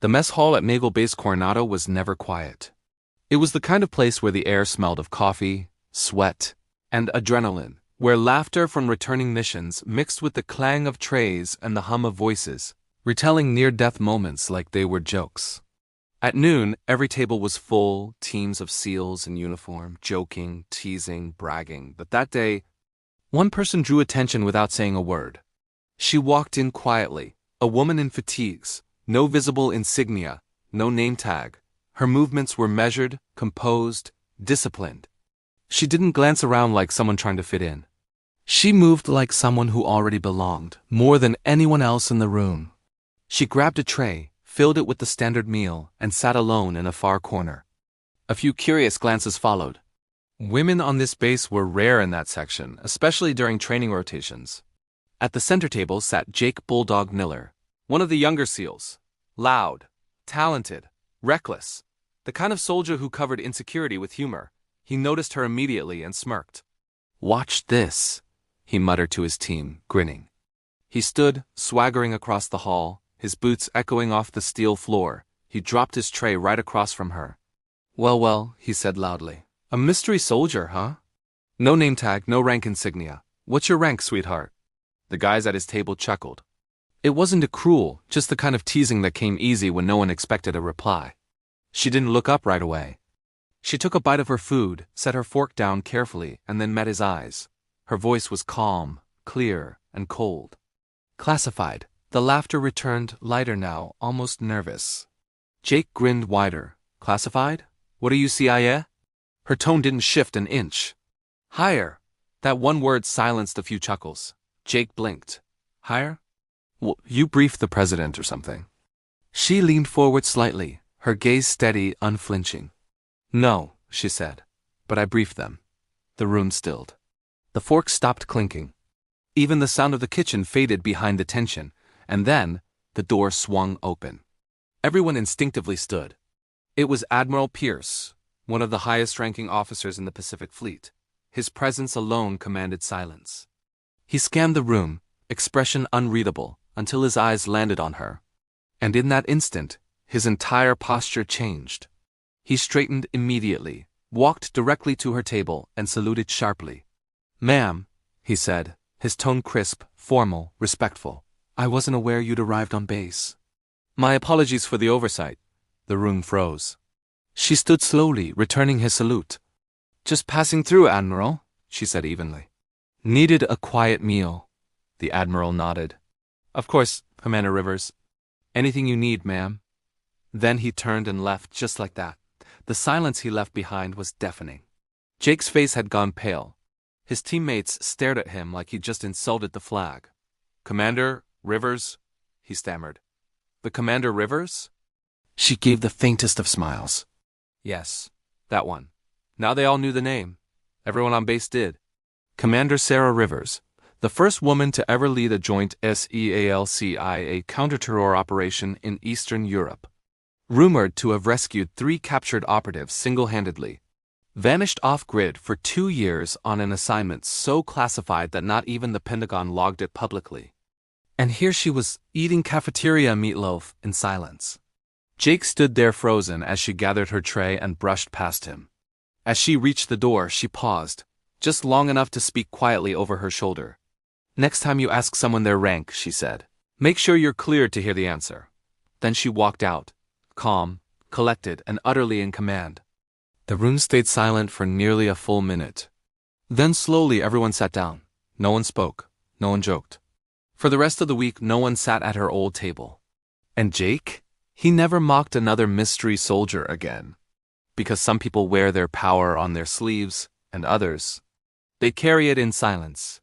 The mess hall at Naval Base Coronado was never quiet. It was the kind of place where the air smelled of coffee, sweat, and adrenaline, where laughter from returning missions mixed with the clang of trays and the hum of voices, retelling near-death moments like they were jokes. At noon, every table was full, teams of SEALs in uniform, joking, teasing, bragging, but that day, one person drew attention without saying a word. She walked in quietly, a woman in fatigues, no visible insignia, no name tag. Her movements were measured, composed, disciplined. She didn't glance around like someone trying to fit in. She moved like someone who already belonged, more than anyone else in the room. She grabbed a tray, filled it with the standard meal, and sat alone in a far corner. A few curious glances followed. Women on this base were rare in that section, especially during training rotations. At the center table sat Jake Bulldog Miller, one of the younger SEALs. Loud, talented, reckless. The kind of soldier who covered insecurity with humor. He noticed her immediately and smirked. "Watch this," he muttered to his team, grinning. He stood, swaggering across the hall, his boots echoing off the steel floor. He dropped his tray right across from her. Well, he said loudly. "A mystery soldier, huh? No name tag, no rank insignia. What's your rank, sweetheart?" The guys at his table chuckled. It wasn't a cruel, just the kind of teasing that came easy when no one expected a reply. She didn't look up right away. She took a bite of her food, set her fork down carefully, and then met his eyes. Her voice was calm, clear, and cold. Classified. The laughter returned, lighter now, almost nervous. Jake grinned wider. "Classified? What are you, CIA?" Her tone didn't shift an inch. "Higher." That one word silenced a few chuckles. Jake blinked. "Higher? Well, you briefed the president or something." She leaned forward slightly, her gaze steady, unflinching. "No," she said, "but I briefed them." The room stilled. The forks stopped clinking. Even the sound of the kitchen faded behind the tension, and then the door swung open. Everyone instinctively stood. It was Admiral Pierce, one of the highest-ranking officers in the Pacific Fleet. His presence alone commanded silence. He scanned the room, expression unreadable, until his eyes landed on her. And in that instant, his entire posture changed. He straightened immediately, walked directly to her table, and saluted sharply. "Ma'am," he said, his tone crisp, formal, respectful. "I wasn't aware you'd arrived on base." "My apologies for the oversight." The room froze. She stood slowly, returning his salute. "Just passing through, Admiral," she said evenly. "Needed a quiet meal." The Admiral nodded. "Of course, Commander Rivers. Anything you need, ma'am." Then he turned and left just like that. The silence he left behind was deafening. Jake's face had gone pale. His teammates stared at him like he'd just insulted the flag. "Commander Rivers?" he stammered. "The Commander Rivers?" She gave the faintest of smiles. "Yes, that one." Now they all knew the name. Everyone on base did. Commander Sarah Rivers, the first woman to ever lead a joint SEALCIA counter-terror operation in Eastern Europe. Rumored to have rescued 3 captured operatives single-handedly. Vanished off-grid for 2 years on an assignment so classified that not even the Pentagon logged it publicly. And here she was, eating cafeteria meatloaf in silence. Jake stood there frozen as she gathered her tray and brushed past him. As she reached the door, she paused, just long enough to speak quietly over her shoulder. "Next time you ask someone their rank," she said, "make sure you're cleared to hear the answer." Then she walked out, calm, collected, and utterly in command. The room stayed silent for nearly a full minute. Then slowly everyone sat down. No one spoke. No one joked. For the rest of the week, no one sat at her old table. And Jake? He never mocked another mystery soldier again. Because some people wear their power on their sleeves, and others, they carry it in silence.